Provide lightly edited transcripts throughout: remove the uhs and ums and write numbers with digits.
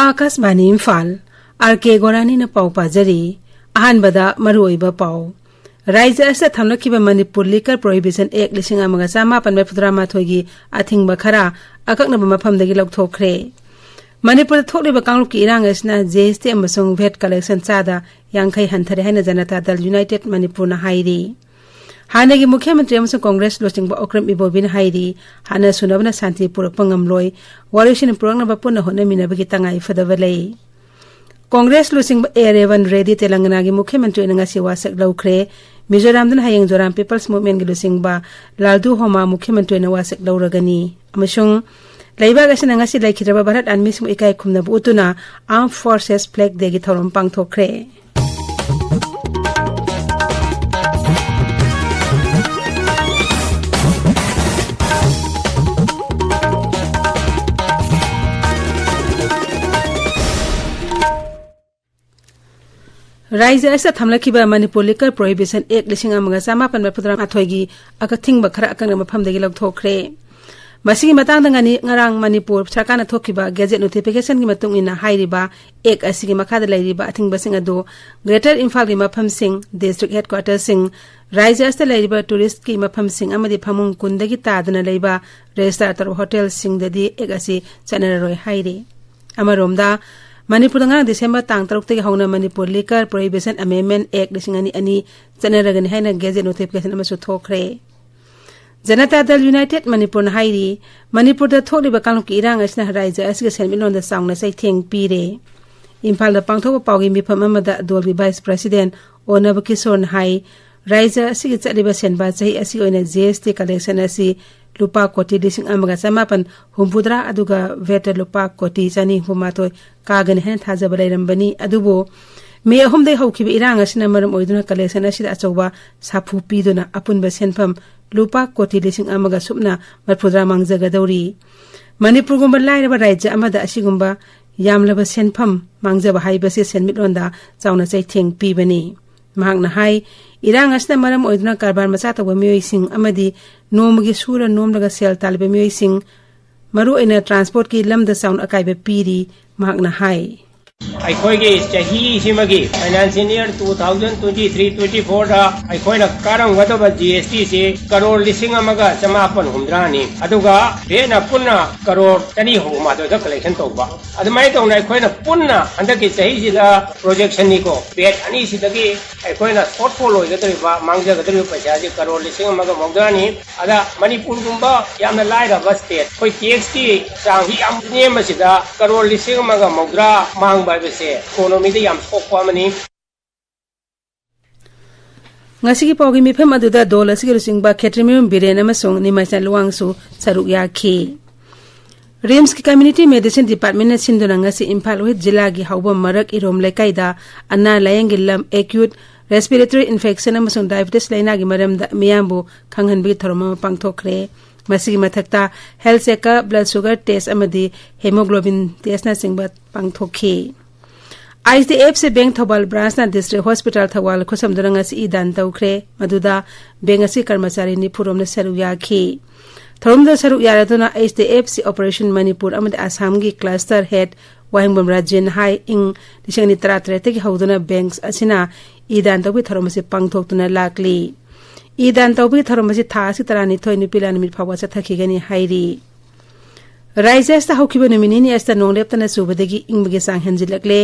Akashvani Imphal R K गोरानी न पाउ पाजरी अहानबदा मरुओइबा पाउ राज्य असे थमलखिबा मणिपुर लिकर प्रोहिबिशन एक्ट 1958 गी अथिंगबा खरा अकक्नबा मफमदगी लौथोखरे मणिपुर थोकलिबा कांगलुकी इरांग असना जीएसटी अमसुंग वेट कलेक्शन चादा यांखै हंथरे हैना जनता दल यूनाइटेड मणिपुर न हाइरी हानगी मुख्यमंत्री अमसुंग कांग्रेस लोचिंगबा ओक्रम इबोबिन हाइरी हाना सुनबना शांति पुरक पंगमलोय वारिशिन पुरकनबा पुनः होनमिनबगी तंगाई फदबलै कांग्रेस लोचिंगबा ए रेडी तेलंगाना की मुख्यमंत्री नंगासी वासक लौखरे मिजोराम दन हायंग जोराम पीपल्स मूवमेंट की लोचिंगबा लालदू होमा मुख्यमंत्री न वासक लौरगनी अमसुंग लैबाग असिन नंगासी लैखिरबा भारत आर्मी सिंग इकाई खुमनबु उतुना आर्म फोर्सेस फ्लैग डे की थौरम पांगथोखरे राज्य असे थमलखिबा मणिपुर लिकर प्रोहिबिशन एक्ट 1958 गी अकथिंगबा खरा अकंग मफमदगी लौथोखरे मसिगी मतंगदंगनी ngarang मणिपुर सरकारना थोखिबा गेजेट नोटिफिकेशन की मतुंगिना हाइरिबा एक असिगी मखादा लैरिबा अथिंगबसिंग अदो ग्रेटर इम्फाल की मफम सिंह डिस्ट्रिक्ट हेडक्वार्टर सिंह राज्य असे लैरिबा टूरिस्ट की मफम सिंह अमदि फमुंग कुंदगी तादना लैबा रजिस्टर तर होटल सिंह ददी एक असि चनररोय हाइरि अमरोमदा मणिपुर दिसंबर तांग 6 हौना Manipur liquor prohibition amendment act 2002 चनरगनी हैना गेजेट नोटिफिकेशन अमसु थोखरे जनता दल यूनाइटेड मणिपुर हाइरी मणिपुर द थोलिबा कांगलुकी इरांग असना राज्य असगे सेनमिलोंदा साउंगना सैथेंग पीरे इम्फाल द पांगथोक पाउगी मिफम अमदा दोलबी वाइस प्रेसिडेंट ओनब किशोर हाई राज्य असगे चलिबा सेनबा चही असि ओइना जीएसटी कलेक्शन असि लुपा कोटी 1958 अदुगा वेट लुपा कोटी 200 कागन हेन थाजबा लैरंबनी अदुबो मे अहुमदे हौखिबा इरांग असना मरम ओइदुना कलेक्शन असिदा अचौबा साफु पीदुना अपुनबा सेनफम लुपा कोटी 100 सुपना मरफुद्रा मांगजगदौरी मणिपुर गुम्बा लाइरबा राज्य अमदा असिगुम्बा यामलबा सेनफम मांगजबा हाइबसे सेनमिलोंदा चाउना चैथेंग पीबनी महांगना हाई इरांग असना मरम ओइदुना कारबार मचा तब मियोइसिंग अमदी नोमगी सूर नोमलगा सेल तालिबा मियोइसिंग मरु ओइना ट्रांसपोर्ट की लमदा साउंड अकाइबा पीरी महांगना हाई अखोई चाही सिमगी फाइनेंशियल ईयर 2023-24 दा अखोइना कारंगदब जीएसटी से करोड़ 1,950 अदुगा रेना पुन्ना करोड़ 300 दा कलेक्शन तौबा अदमाय तौना अखोइना पुन्ना अंदकी चाही सिदा प्रोजेक्शन निको पेट अनि सिदगी अखोइना शॉर्टफॉल होइगदरिबा मांगजगदरिबा पैसा जे करोड़ 1,950 अदा मणिपुर गुंबा यामना लाइरबा स्टेट कोई टैक्स की चांगी याम नेमसिदा करोड़ 1,950 मांग बाइबसे इकोनॉमी दे याम सोकवामनी ngasi paugi mifem aduda dol asigi rusingba khetrimium biren amasung nimacha luwangsu saruk yakhi rims ki community medicine department na sinduna ngasi imphal with jila gi hauba marak irom lekaida anna layeng lam acute respiratory infection amasung diabetes laina gi maram da miyambu khanghanbi thoroma pangthokre masigi mathakta health checkup blood sugar test amadi hemoglobin test na singba pangthokhi ISDF से bank Thoubal branch ना district hospital Thoubal खुसम दुरंग असि इदान तौखरे मदुदा bank असि कर्मचारी निफुरोम ने सरुक याखी थौरम the सरुक यारदुना ISDF से operation Manipur अमद Assam की क्लस्टर हेड वाहिंगबम राजन हाई इंग 2013 की हौदुना बैंक्स असिना इदान तौबि थौरम से पांगथोक्तुना लाकली इदान तौबि थौरम से था असि तरानी थोय निपिला निमित फावा चथखिगनी हाइरी राज्य अस्त हौखिबा नुमिनी अस्त नोंगलेपतना सुबदगी इंगबगे सांग हंजिलकले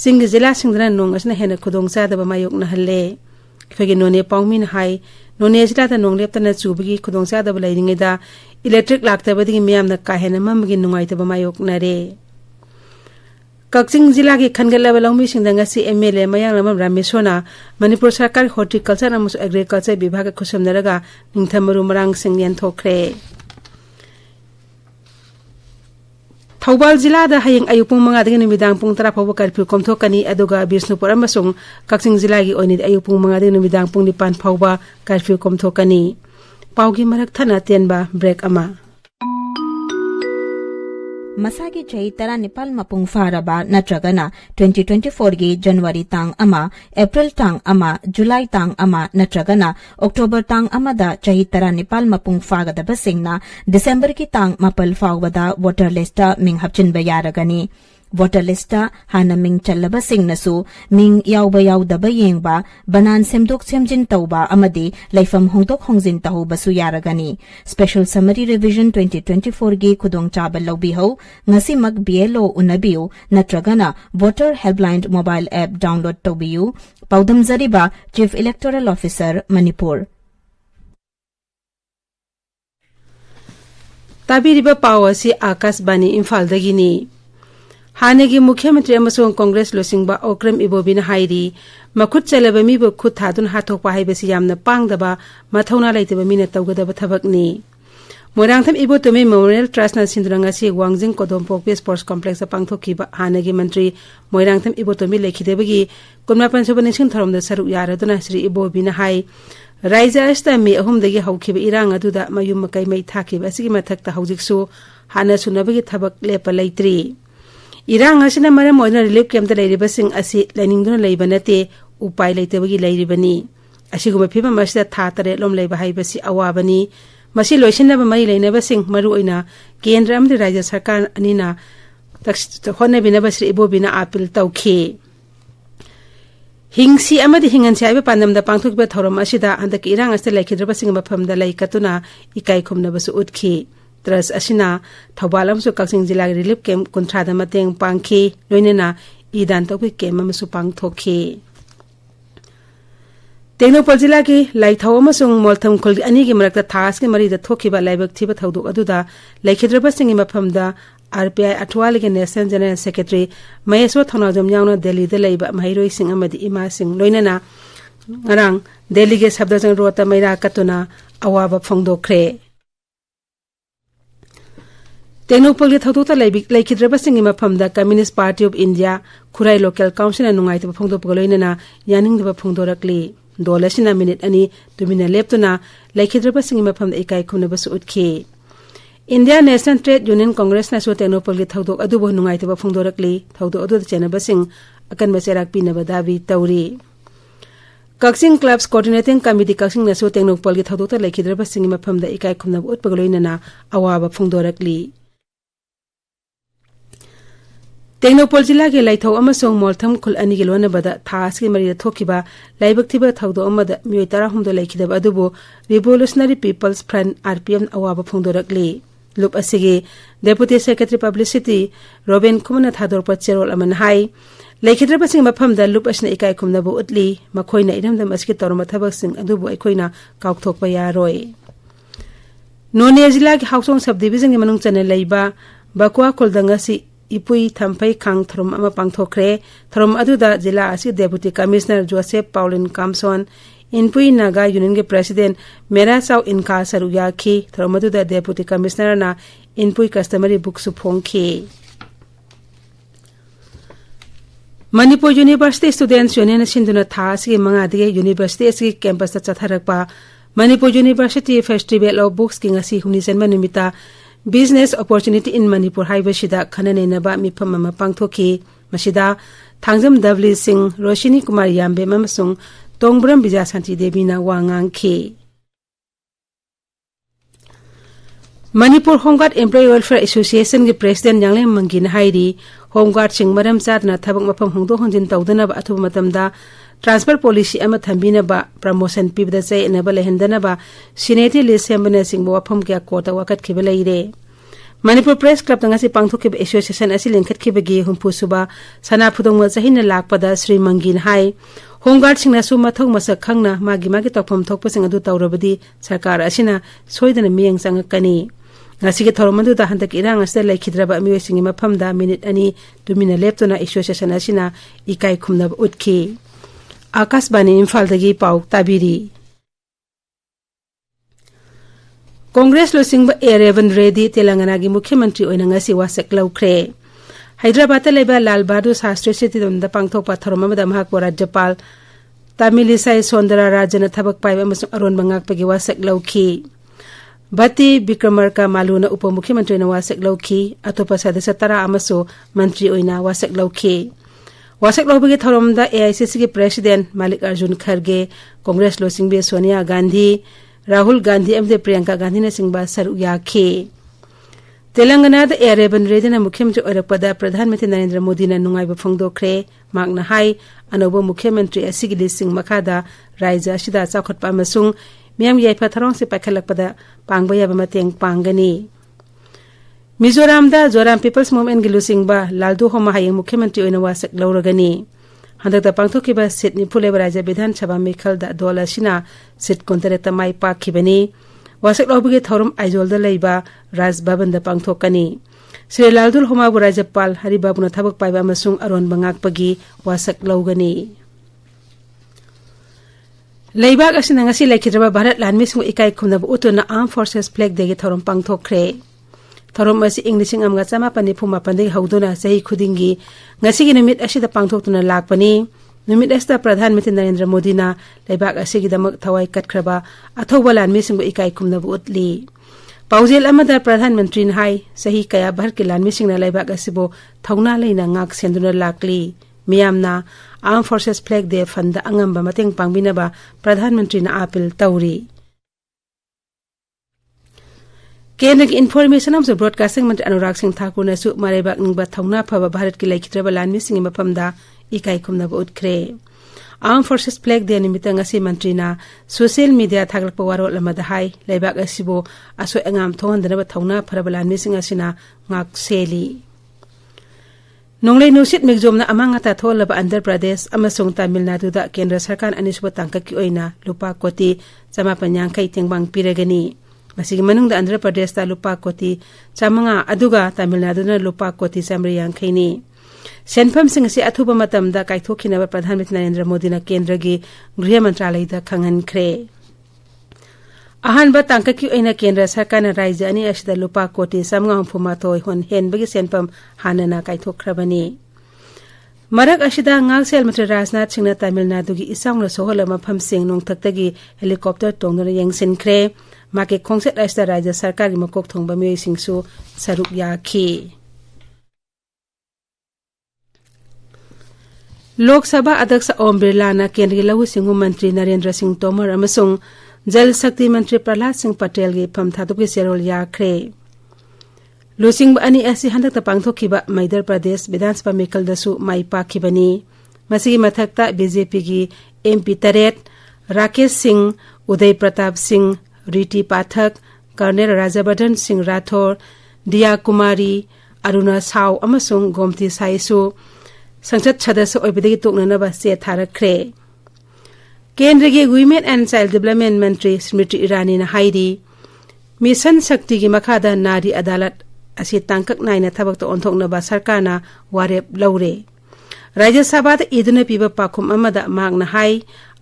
सिंग जिला सिंगदना नोंग असना हेना खुदोंगचादबा मायोकना हल्ले खगे नोने पाउमिन हाई नोने जिलाता नोंगलेपतना सुबगी खुदोंगचादबा लैरिङैदा इलेक्ट्रिक लाक्तबदगी मियामना काहेना ममगी नुंगाइतबा मायोकना रे कक्चिंग जिला की खनगलबा लौमी सिंगदंगासी MLA मयांगलम रामेश्वरना मणिपुर सरकार हॉर्टिकल्चर अमसु एग्रीकल्चर विभाग खुसमनरगा निंगथमरु मरांग सिंगयन थोखरे थौबाल जिला दा हयंग अयुपुंग मंगा दगे निमिदांग पुंग 10 फावबा कर्फ्यू कोमथोकनी अदुगा बिष्णुपुर अमसुंग कक्सिंग जिला की ओइनि अयुपुंग मंगा दगे निमिदांग पुंग 9 फावबा कर्फ्यू कोमथोकनी पाउगी मरक थना तेनबा ब्रेक अमा मसागी चही तरा निपाल मपुंग फारबा नत्रगना 2024 गी जनवरी तांग अमा अप्रैल तांग अमा जुलाई तांग अमा नत्रगना अक्टोबर तांग अमादा चही तरा निपाल मपुंग फागदबसिंगना दिसंबर की तांग मपल फावबदा वोटर लिस्ट मिंग हपचिनबा यारगनी voter lista hana ming chalaba singnasu ming yauba yaudaba yengba banan semdok semjin tauba amadi laifam hongdok hongjin tahuba su yaragani special summary revision 2024 gi khudong chaba lobi ho ngasi mak BLO unabiu natragana voter helpline mobile app download tobiu paudam zariba chief electoral officer Manipur tabiriba pawasi akasbani Imphal dagini हानेगी मुख्यमंत्री अमसों कांग्रेस लोसिंगबा ओक्रम इबोबिना हाइरी मखुत चलबा मीबो खुद थादुन हाथोकपा हाइबसी यामना पांगदबा मथौना लैतबा मीना तौगदबा थबकनी मोरांगथम इबो तुमे memorial trust ना सिंद्रंगासी Wangjing कोदोमपोक sports complex पांगथोकीबा हानेगी मंत्री मोरांगथम इबो तुमे लेखिदेबगी कुमनापन सुबा निसिंग थरमदा सरुक यारदुना श्री इबोबिना हाई राइजा अस्ता मे अहुमदगी हौखिबा इरांग अदुदा मयुम मकै मै थाखिबा सिगी मथक्ता हौजिकसु हाना सुनबगी थबक लेपा लैत्री इरांग असना मरम ओइना रिलीफ कैम्प लेरिबसिंग असि लाइनिंगदुना लैबा नते उपाय लैतबगी लैरिबनी असिगुम फिबम असदा था तरे लोम लैबा हाइबसी अवाबनी मसी लोइसिनबा मरि लैनबसिंग मरु ओइना केंद्र अमदि राज्य सरकार अनिना होनबिनबा श्री इबोबिना अपील तौखि हिंसी अमदि हिंगनसे आइबा पांदमदा पांथोकबा थौरम असिदा हंदक इरांग असदा लैखिद्रबसिंग मफमदा लैकतुना इकाई खुमनबसु उठखि ट्रस असिना थौबाल अमसु कक्सिंग जिला रिलीफ कैम्प कुंथ्रादा मतेंग पांखि लोइनना ईदान तौबि कैम्प अमसु पांगथोखि टेक्नोपोल जिला की लाइथौ अमसुंग मोलथम खुल अनि की मरकता थास के मरीदा थोखिबा लाइबक थिबा थौदोक अदुदा लैखिद्रबसिंग मफमदा RPI अठवाल के national general secretary Maheshwar Thounaojam यावना दिल्ली द लैबा महिरोई सिंह अमदि इमा सिंह लोइनना ngarang दिल्ली के शब्दजंग रोता मैरा कतुना अवाबा फोंगदोखरे टेक्नोपोल थौदोता लैखिद्रबसिंग मफमदा communist party of India Khurai local council नुंगाइतबा फोंगदोपग लोइनना यानिंगदबा फोंगदोरकली दोलसिना मिनिट अनि तुमिना लेप्तुना लैखिद्रबसिंग मफमदा इकाई खुनबसु उठखि India national trade union congress नसु टेक्नोपोल की थौदोक अदुबो नुंगाइतबा फोंगदोरकली थौदो अदुद चेनबसिंग अकन बसेराक पिनबा दाबी तौरी Kakching clubs coordinating committee Kakching नसु टेक्नोपोल की थौदोक लैखिद्रबसिंग मफमदा इकाई खुनब उठपग लोइनना अवाबा फोंगदोरकली टेक्नोपोल जिला के लाइथौ अमसोंग मोलथम खुल अनि के लोनबदा थास के मरिदा थोखिबा लाइबक थिबा थौदो अमदा मियोय तरा हमदो लैखिदबा अदुबो रिवोल्यूशनरी पीपल्स फ्रंट RPM अवाबा फोंगदोरकली लुप असिगे डेप्यूटी सेक्रेटरी पब्लिसिटी रोबेन कुमना थादोरपा चेरोल अमन हाई लैखिद्रबसिंग मफमदा लुप असना इकाई खुमनबो उतली मखोइना इरमदम असके तोरमा थबकसिंग अदुबो अखोइना काउथोकपा यारोय नोने जिला के हाउसोंग सब डिवीजन के मनुंग चने लैबा बकवा खुलदंगसी इपुई थम्पै खांग थरम अमा पांगथोखरे थरम अदुदा जिला असि deputy commissioner Joseph Paulin Kamson Inpui Naga union के प्रेसिडेंट मेरा साउ इनका सरुयाखी थरम अदुदा डेप्यूटी कमिश्नर ना इनपुई कस्टमरी बुक सुफोंखी मणिपुर यूनिवर्सिटी स्टूडेंट्स यूनियन सिंधुना थास के मंगादिगे यूनिवर्सिटी असि कैंपस चथरकपा Manipur university festival of books की ngasi humni senma nimita Business opportunity in Manipur haibasida khananenaba mifam ama pangthoki masida thangjam Davli Singh Roshini Kumar Yambe mamasung Tongbram Bija Santi Devi na wangangki Manipur Home Guard Employee Welfare Association के President Yanglem Mangin Hairi Home Guard Sing Maram Sadna Thabak Mapam Hongdo Honjin Tawdanaba Athu Matamda Transfer Policy ama Thambinaba Promotion Pibda Say Enaba Lehendanaba Sineti Lisembana Sing Wapam Kya Kota Wakat Kibalaire Manipur Press Club Tangasi Pangthokib Association Asi Linkat Kibagi Humpusuba Sana Pudong Mazahina Lakpada Sri Mangin Hai Home Guard Sing Nasu Mathok Masak Khangna Magi Tokpam Thokpasing Adu Taurabadi Sarkar Asina Soidana Miyang Sangakani Ngasige Thoromadu da handak irang asda laikhidraba miwesing mafamda minute ani tumina leptona association asina ikai khumnab utki Akasbani Imphal dagi pau tabiri Congress lo singba Revan Reddy Telangana gi Mukhyamantri oina ngasi wasak laukre Hyderabad leba Lal Bahadur Shastri City donda pangthokpa thoromamada mahak Rajyapal Tamilisai Sondara Rajana thabak paiba amasung aron bangak pagi wasak lauki Bati Bikramarka Maluna Upamukhyamantri na wasak lauki atopa sadasa tara amaso mantri oina wasak lauki Wasak Lobigi Thoromda AICC के president Mallikarjun खड़गे कांग्रेस लो सिंह सोनिया गांधी राहुल गांधी एवं प्रियंका गांधी ने सिंह सरुयाखे तेलंगाना द एयर रेवन रेडिना मुख्यमंत्री ओरपदा प्रधानमंत्री नरेंद्र मोदी ना नुंगाइबा फोंदोखरे मागना हाई अनोबो मुख्यमंत्री असिगी लिसिंग मखादा राज्य असिदा चाखटपा अमसुंग मियाम याइफा थरोंग से पाखलकपदा पांगबा याबा mateंग पांगनी मिजोराम दा जोराम पीपल्स मूवमेंट गिलुसिंगबा लालदु होमा हायंग मुख्यमंत्री ओइना वासक लौरगनी हंदकता पांगथोकिबा सीट निफुलेबा राज्य विधानसभा मिखलदा दोला सिना सीट कोंतरेता माइ पाखिबनी वासक लौबगे थौरम आइजोलदा लैबा राज भवन दा पांगथोकनी श्री लालदुल होमाबु राज्यपाल हरिबाबुना थबक पाइबा अमसुंग अरोन बंगाकपगी वासक लौगनी लैबाक असिना ngasi लैखिद्रबा भारत लानमिसिंग इकाई खुमनबु उतुना आर्म फोर्सेस फ्लैग देगे थौरम पांगथोखरे थौरम असी इंग्लिशिंग अमगा चमापनि फुमापनदे हौदुना सही खुदिंगी ngasi gi numit asida पांगथोक्तुना लाकपनी नुमित अस्ता प्रधानमंत्री नरेंद्र मोदी ना लैबाक असिगी दमक थवाई कटखरबा अथौबा लानमिसिंग इकाई खुमनबु उतली पाउजेल अमदा प्रधानमंत्री हाई सही कया भर के लानमिसिंग लैबाक असिबो थौना लेना ngak सेंदुना लाकली मियामना armed forces flag day fund अंगंबा mateंग पांगबिनबा प्रधानमंत्री ना अपील तौरी केंद्र की इन्फॉर्मेशन अमसु ब्रॉडकास्टिंग मंत्री अनुराग सिंह ठाकुर ने सु मारेबाक निंगबा थौना फबा भारत की लैखिद्रबा लानमिसिंग मफमदा इकाई खुमनबा उतखरे आर्म फोर्सेस फ्लैग डे निमित्तंग असि मंत्री ना सोशल मीडिया थागलपा वारोल अमदा हाई लैबाक असिबो असोय अंगाम थोहंदनबा थौना फरबा लानमिसिंग असिना ngak सेली नोंगले नुसित मिगजोमना अमांगता थोलबा आंध्र प्रदेश अमसुंग तमिलनाडु दा केंद्र सरकार अनिसुबा तांककी ओइना लुपा कोटी 550 तेंगबांग पिरगनी मसिगी मनुंगदा आंध्र प्रदेश दा लुपा कोटी 5 अदुगा तमिलनाडु ना लुपा कोटी 150 नि सेनफम सिंह से अथुबा मतमदा काइथोखिनबा प्रधानमंत्री नरेंद्र मोदी ना केंद्र की गृह मंत्रालय दा खंगनखरे अहानबा तांककी ओइना केंद्र सरकार ना राज्य अनि असिदा लुपा कोटी 550 होन हेनबगी सेनफम हानना काइथोखरबनी मरक असिदा ngakсel मंत्री राजनाथ सिंह ना तमिलनाडु की इसांगला सोहला मफम सिंह नोंगथक्तगी हेलीकॉप्टर तोंगना यंगसिनखरे माके खोंगसेट असिदा राज्य सरकार की मकोक थोंगबा मियोय सिंहसु सरुक याखी लोकसभा अध्यक्ष ओम बिरला ना केंद्रीय लघु सिंह मंत्री नरेंद्र सिंह तोमर अमसुंग जल शक्ति मंत्री प्रहलाद सिंह पटेल की फम थादुकी सेरोल याखरे लुसिंग अनि असि हंदक पांगथोखिबा मध्य प्रदेश विधानसभा मिकलदसु माई पाखिबनी मसिगी मथक्ता बीजेपी की एमपी तरेट राकेश सिंह उदय प्रताप सिंह रीटी पाठक कर्नल राजवर्धन सिंह राठौर दिया कुमारी अरुणा साव अमसुंग गोमती साइसु संसद सदस्य ओइबदगी तोकननबा से थारखरे केंद्र की वुमेन एंड चाइल्ड डेवलपमेंट मंत्री स्मृति ईरानी ना हाइरी मिशन शक्ति की मखादा नारी अदालत असि तांकक नाइना थबक ओंथोकनबा सरकारना वारेप लौरे राज्य सभा दा इदुना पीबा पाखुम अमदा मागना हाई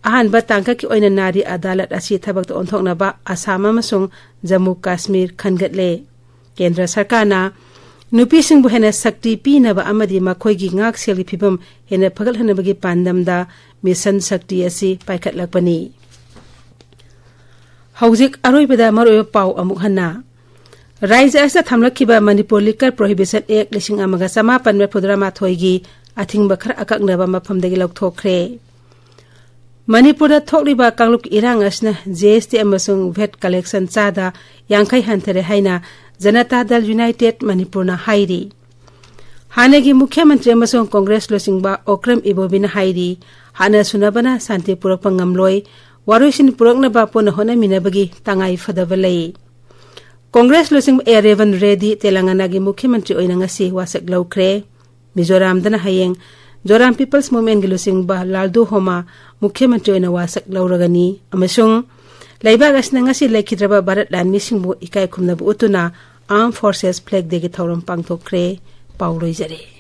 अहानबा तांकक की ओइना नारी अदालत असि थबक ओंथोकनबा आसाम अमसुंग जम्मू कश्मीर खनगतले केंद्र सरकारना नुपीसिंग हेना शक्ति पीनबा अमदी मखोइगी ngak सेली फिबम हेना फगल हनबगी पांदमदा मिशन शक्ति असि पाइखटलकपनी हौजिक अरोइबदा मरोय पाउ अमुक हन्ना राज्य असा थमलखिबा मणिपुर लिकर प्रोहिबिशन एक्ट 1958 गी अथिंगबा खर अककनबा मफमदगी लौथोखरे मणिपुर थोकलिबा कांगलुक इरांग असना जीएसटी अमसुंग वेट कलेक्शन चादा यांखै हंथरे हाइना जनता दल यूनाइटेड मणिपुरना हाइरी हानेगी मुख्यमंत्री अमसुंग कांग्रेस लोसिंगबा ओक्रम इबोबिना हाइरी हाना सुनबना शांति पुरकपा ngamloi वारोइसिन पुरकनबा पुन होनमिनबगी तांगाई फदबलै कांग्रेस लोसिंग ए रेवन रेड्डी तेलंगाना की मुख्यमंत्री ओइना ngasi वासक लौखरे मिजोराम दना हायेंग जोराम पीपल्स मूवमेंट गिलुसिंगबा लालदु होमा मुख्यमंत्री ओइना वासक लौरगनी अमसुंग लैबाग असना ngasi लैखिद्रबा भारत लानमिसिंगबु इकाई खुमनबु उतुना आर्म फोर्सेस फ्लैग देगी थौरम पांगथोखरे पाउलोइजरे।